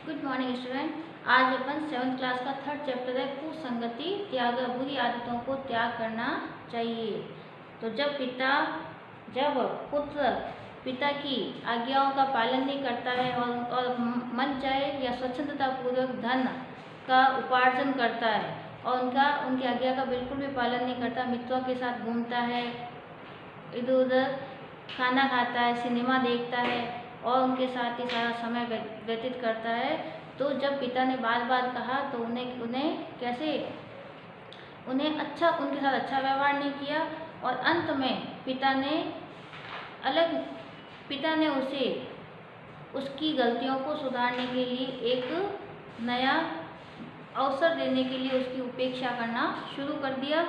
Good morning student. आज अपन 7th class का 3rd chapter है कुसंगति त्याग, बुरी आदतों को त्याग करना चाहिए। तो जब पुत्र पिता की आज्ञाओं का पालन नहीं करता है और मन चाहे या स्वच्छंदता पूर्वक धन का उपार्जन करता है और उनकी आज्ञा का बिल्कुल भी पालन नहीं करता, मित्रों के साथ घूमता है, इधर उधर खाना खाता है, सिनेमा देखता है और उनके साथ ही सारा समय व्यतीत करता है, तो जब पिता ने बार बार कहा तो उन्हें उनके साथ अच्छा व्यवहार नहीं किया और अंत में पिता ने उसे उसकी गलतियों को सुधारने के लिए एक नया अवसर देने के लिए उसकी उपेक्षा करना शुरू कर दिया।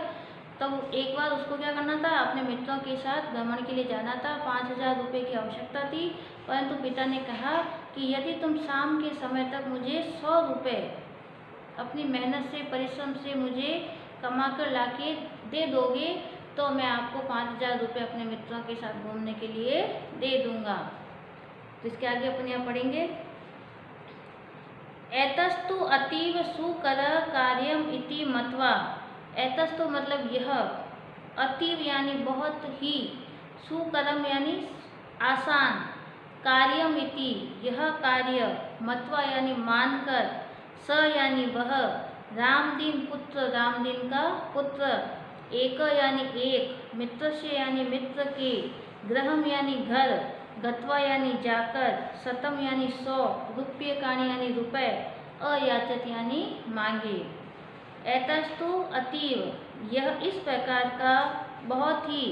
तब एक बार उसको क्या करना था, अपने मित्रों के साथ भ्रमण के लिए जाना था। 5,000 रुपये की आवश्यकता थी, परंतु पिता ने कहा कि यदि तुम शाम के समय तक मुझे 100 रुपये अपनी मेहनत से, परिश्रम से मुझे कमा कर ला के दे दोगे तो मैं आपको 5,000 रुपये अपने मित्रों के साथ घूमने के लिए दे दूंगा। तो इसके आगे अपन यहाँ पढ़ेंगे, एतस्तु अतीव सुकर कार्यम इति मत्वा। एतस्तु मतलब यह, अतीव यानी बहुत ही, सुकरम यानी आसान, कार्यम इति यह कार्य, मत्वा यानी मानकर, स यानी वह, रामदीन पुत्र रामदीन का पुत्र, एक यानी एक, मित्र से यानी मित्र के, ग्रहम यानी घर, गत्वा यानी जाकर, शतम यानी 100, रुप्यकाणि यानी रुपए, अयाचत यानी मांगे। एतस्तु अतीव यह इस प्रकार का बहुत ही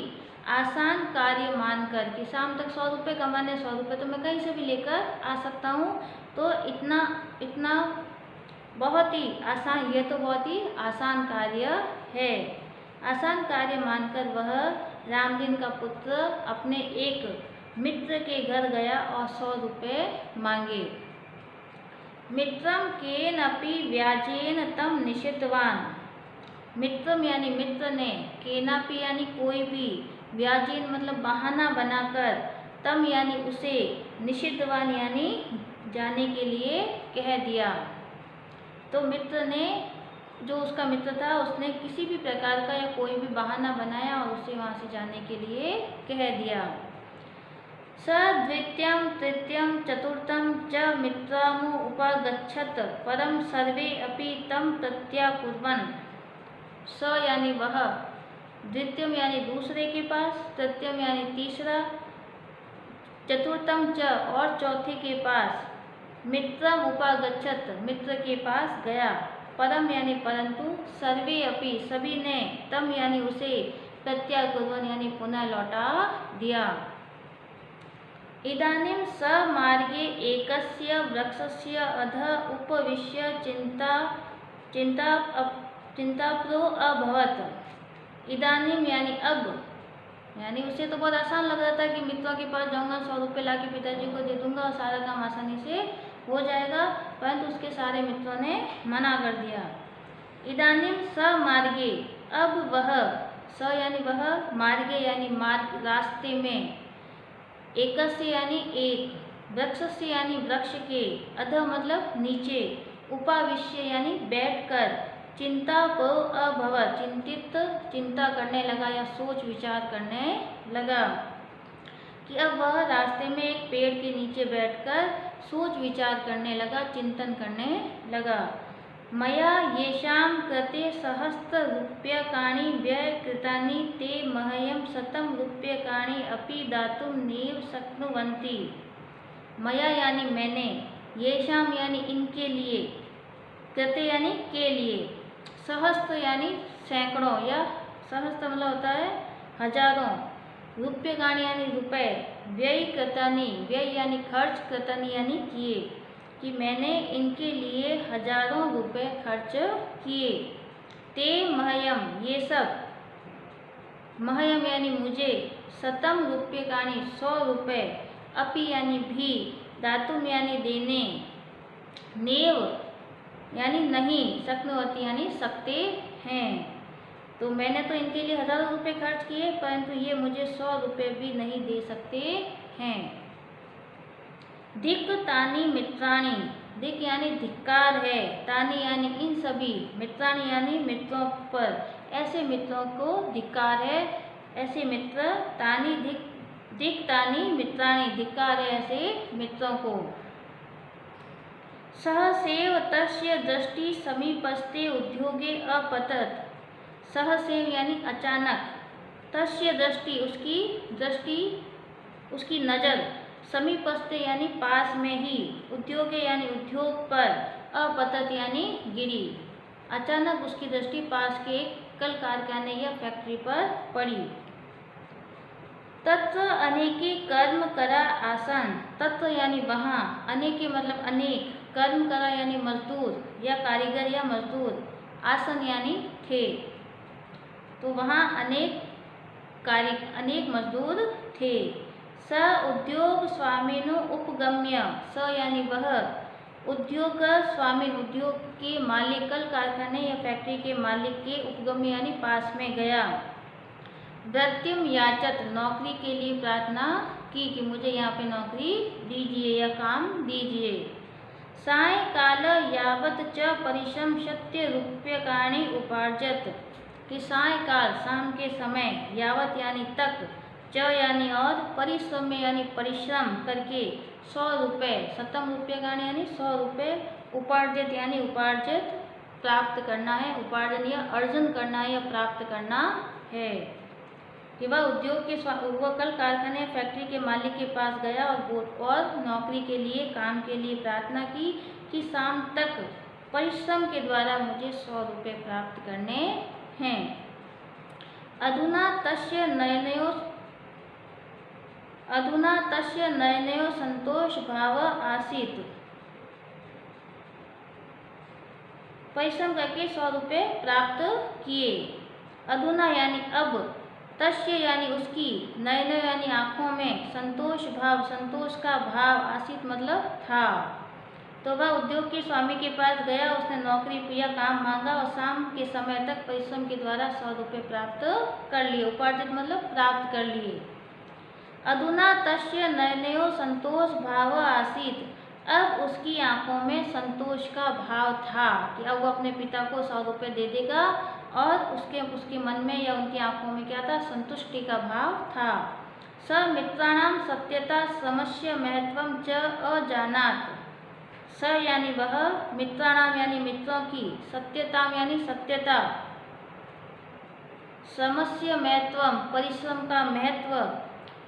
आसान कार्य मानकर कि शाम तक 100 रुपये कमाने, 100 रुपये तो मैं कहीं से भी लेकर आ सकता हूँ, तो इतना बहुत ही आसान, यह तो बहुत ही आसान कार्य है। आसान कार्य मानकर वह रामदीन का पुत्र अपने एक मित्र के घर गया और 100 रुपये मांगे। मित्रम केनपि व्याजेन तम निषिद्धवान। मित्रम यानी मित्र ने, केनापि यानी कोई भी, व्याजेन मतलब बहाना बनाकर, तम यानी उसे, निषिद्धवान यानी जाने के लिए कह दिया। तो मित्र ने, जो उसका मित्र था, उसने किसी भी प्रकार का या कोई भी बहाना बनाया और उसे वहाँ से जाने के लिए कह दिया। स द्वितीयं तृतीयं चतुर्थं च मित्रमु उपगच्छत परम सर्वे अपि तम प्रत्याकुर्वन्। स यानी वह, द्वितीयम यानी दूसरे के पास, तृतीयम यानी तीसरा, चतुर्थम च और चौथे के पास, मित्रम उपागच्छत मित्र के पास गया, परम यानी परंतु, सर्वे अपि सभी ने, तम यानी उसे, प्रत्याकुर्वन् यानी पुनः लौटा दिया। इदानीं स मार्गे एकस्य वृक्षस्य अधः उपविश्य चिंताप्रो अभवत्। इदानीं यानी अब, यानी उसे तो बहुत आसान लग रहा था कि मित्रों के पास जाऊंगा, 100 रुपये ला के पिताजी को दे दूंगा और सारा काम आसानी से हो जाएगा, परंतु उसके सारे मित्रों ने मना कर दिया। इदानीं स मार्गे, अब वह, स यानी वह, मार्गे यानी मार्ग, रास्ते में, एकस्य यानी एक, वृक्षस्य यानी वृक्ष के, अधः मतलब नीचे, उपाविश्य यानी बैठकर, चिंता को अभवत चिंता करने लगा या सोच विचार करने लगा कि अब वह रास्ते में एक पेड़ के नीचे बैठकर सोच विचार करने लगा, चिंतन करने लगा। मया येषां कृते सहस्ररूप्यकाणि व्ययकृतानि ते मह्यं 100 रूप्यकाणि अपि दातुं नैव शक्नुवन्ति। मया यानी मैंने, येषां यानी इनके लिए, कृते यानी के लिए, सहस्त्र यानी सैकड़ों या सहस्त्र मतलब होता है हजारों, रूप्यकाणि यानी रुपए, व्यय कृतानि, व्यय यानी खर्च, कृतानि यानी किए, कि मैंने इनके लिए हजारों रुपए खर्च किए। ते मह्यम ये सब, मह्यम यानी मुझे, 100 रूप्यकाणि 100 रुपये, अपि यानी भी, दातुम यानी देने, नेव यानी नहीं, शक्नुवति यानी सकते हैं। तो मैंने तो इनके लिए हजारों रुपये खर्च किए, परंतु ये मुझे 100 रुपये भी नहीं दे सकते हैं। धिक् तानि मित्राणि, धिक यानी धिक्कार है, तानी यानी इन सभी, मित्राणी यानी मित्रों पर, ऐसे मित्रों को धिक्कार है, ऐसे मित्र, तानी धिक तानी मित्राणी, धिक्कार है ऐसे मित्रों को। सहसेव तस्य दृष्टि समीपस्थे उद्योगे अपतत, सहसेव यानी अचानक, तस्य दृष्टि उसकी नज़र, समीपस्थे यानी पास में ही, उद्योगे यानी उद्योग पर, अपतत यानी गिरी, अचानक उसकी दृष्टि पास के कल कारखाने या फैक्ट्री पर पड़ी। तत्र अनेकी कर्म करा आसन, तत्र यानी वहाँ, अनेके मतलब अनेक, कर्म करा यानी मजदूर या कारीगर या मजदूर, आसन यानी थे, तो वहाँ अनेक मजदूर थे। स उद्योग स्वामिनो उपगम्य, स यानी वह, उद्योग स्वामी उद्योग के मालिक, कल कारखाने या फैक्ट्री के मालिक के उपगम्य यानी पास में गया। वृत्तिम याचत, नौकरी के लिए प्रार्थना की कि मुझे यहाँ पे नौकरी दीजिए या काम दीजिए। सायंकाल यावत च परिश्रम सत्य रूप्यकाणि उपार्जत, कि सायंकाल शाम के समय, यावत यानी तक, च यानी और, परिश्रम यानी परिश्रम करके, 100 रुपये, शतम रूप्यकाणि यानी 100 रुपये, उपार्जित यानी उपार्जित प्राप्त करना है, उपार्जन या अर्जन करना है या प्राप्त करना है। कि वह उद्योग के वह कल कारखाने फैक्ट्री के मालिक के पास गया और नौकरी के लिए, काम के लिए प्रार्थना की कि शाम तक परिश्रम के द्वारा मुझे 100 रुपये प्राप्त करने हैं। अधुना तस्य नयनयो संतोष भाव आसीत, परिश्रम करके 100 रुपये प्राप्त किए। अधुना यानी अब, तस्य यानी उसकी, नयनों यानी आँखों में, संतोष भाव, संतोष का भाव, आसीत मतलब था, तो वह उद्योग के स्वामी के पास गया, उसने नौकरी या काम मांगा और शाम के समय तक परिश्रम के द्वारा 100 रुपये प्राप्त कर लिए, उपार्जित मतलब प्राप्त कर लिए। अधुना तस्य नयनयो संतोष भाव आसीत, अब उसकी आंखों में संतोष का भाव था कि अब वो अपने पिता को 100 रुपये दे देगा, और उसके मन में या उनकी आंखों में क्या था, संतुष्टि का भाव था। स मित्राणाम सत्यता समस्य महत्वम च अजानात, स यानी वह, मित्राणाम यानी मित्रों की, सत्यताम यानी सत्यता, समस्य महत्वम परिश्रम का महत्व,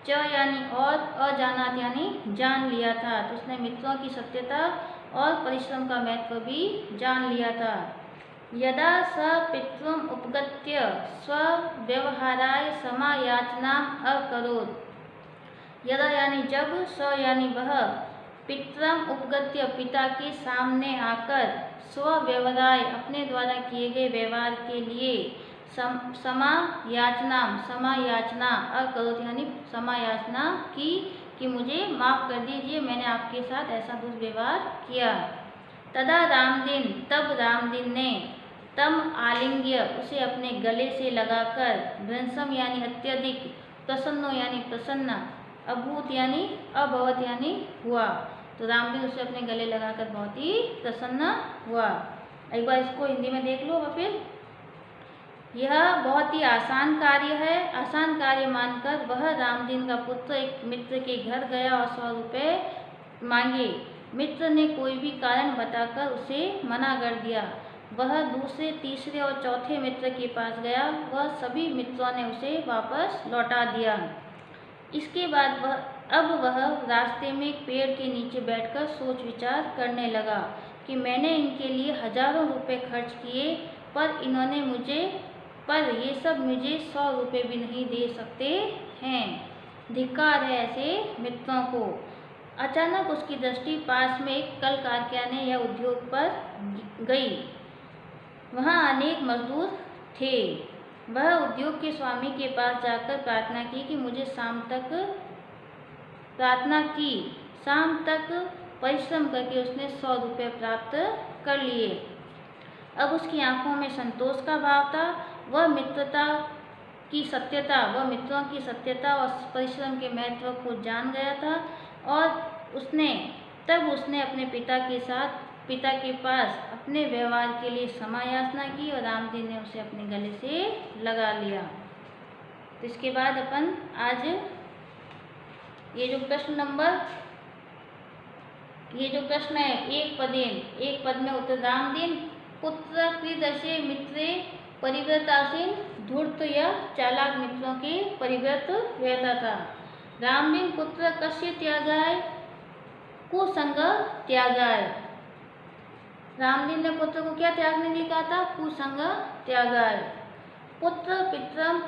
च यानी और, अजानात यानी जान लिया था, तो उसने मित्रों की सत्यता और परिश्रम का महत्व भी जान लिया था। यदा स पितृम उपगत्य स्वव्यवहाराय समायाचनाम अकरोत्, यदा यानी जब, स यानी वह, पितरम उपगत्य पिता के सामने आकर, स्वव्यवहाराय अपने द्वारा किए गए व्यवहार के लिए, समायाचना अकरोत् यानी समायाचना की कि मुझे माफ़ कर दीजिए, मैंने आपके साथ ऐसा दुर्व्यवहार किया। तदा रामदीन, तब रामदीन ने, तम आलिंग्य उसे अपने गले से लगाकर, भ्रंशम यानी अत्यधिक, प्रसन्नो यानी प्रसन्न, अभूत यानी अभवत यानी हुआ, तो रामदीन उसे अपने गले लगाकर बहुत ही प्रसन्न हुआ। एक बार इसको हिंदी में देख लो। फिर यह बहुत ही आसान कार्य है, आसान कार्य मानकर वह रामदीन का पुत्र एक मित्र के घर गया और 100 रुपये मांगे। मित्र ने कोई भी कारण बताकर उसे मना कर दिया। वह दूसरे, तीसरे और चौथे मित्र के पास गया, वह सभी मित्रों ने उसे वापस लौटा दिया। इसके बाद वह रास्ते में एक पेड़ के नीचे बैठकर सोच विचार करने लगा कि मैंने इनके लिए हजारों रुपए खर्च किए, पर ये सब मुझे 100 रुपये भी नहीं दे सकते हैं। धिक्कार है ऐसे मित्रों को। अचानक उसकी दृष्टि पास में एक कल कारखाने या उद्योग पर गई। वहाँ अनेक मजदूर थे। वह उद्योग के स्वामी के पास जाकर प्रार्थना की कि मुझे शाम तक परिश्रम करके उसने 100 रुपये प्राप्त कर लिए। अब उसकी आंखों में संतोष का भाव था। वह मित्रों की सत्यता और परिश्रम के महत्व को जान गया था, और उसने तब उसने अपने पिता के पास अपने व्यवहार के लिए क्षमा याचना की और रामदीन ने उसे अपने गले से लगा लिया। तो इसके बाद अपन आज ये जो प्रश्न है एक पद में उत्तर। रामदीन पुत्र कृदशे मित्रे परिव्रतासीन धूर्त या चालाक मित्रों के परिव्रत रहता था। रामदीन पुत्र कस्य त्यागाय कुसंग त्यागाय। रामदीन ने पुत्र को क्या त्यागने के लिए कहा था? कुसंग त्यागाय। पुत्र पितरम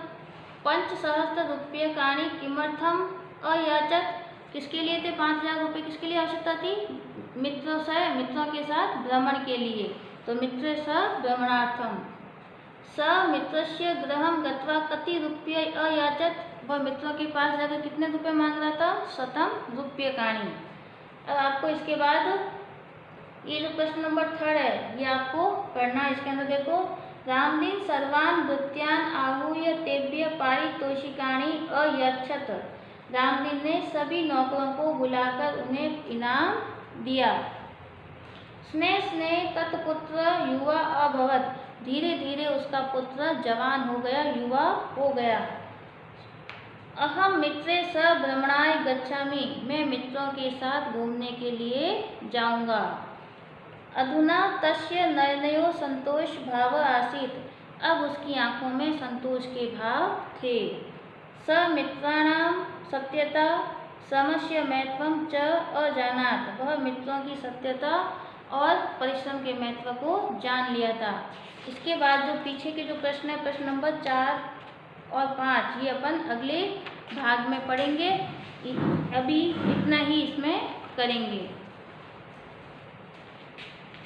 पंचसहस्त्र रूप्यकाणि किमर्थम अयाचत। किसके लिए थे 5000 रुपये? किसके लिए आवश्यकता थी? मित्रों के साथ भ्रमण के लिए। तो मित्र स भ्रमणार्थम। स मित्रस्य गृहं गत्वा कति रुपये अयाचत। वह मित्रों के पास जाकर कितने रुपए मांग रहा था? 100 रूप्यकाणि। अब आपको इसके बाद ये जो प्रश्न नंबर 3 है ये आपको पढ़ना है। इसके अंदर देखो, रामदीन सर्वान भृत्यान आहूय तेभ्य पारितोषिकाणि अयच्छत। रामदीन ने सभी नौकरों को बुलाकर उन्हें इनाम दिया। स्नेह स्नेह तत्पुत्र युवा अभवत। धीरे धीरे उसका पुत्र जवान हो गया, युवा हो गया। अहम मित्रे स भ्रमणाय गच्छामि। मैं मित्रों के साथ घूमने के लिए जाऊंगा। अधुना तस्य नयनयो संतोष भाव आसीत। अब उसकी आंखों में संतोष के भाव थे। स मित्राणाम सत्यता समस्य महत्वम च अजानात। वह मित्रों की सत्यता और परिश्रम के महत्व को जान लिया था। इसके बाद जो पीछे के जो प्रश्न है, प्रश्न नंबर 4 और 5, ये अपन अगले भाग में पढ़ेंगे। अभी इतना ही इसमें करेंगे।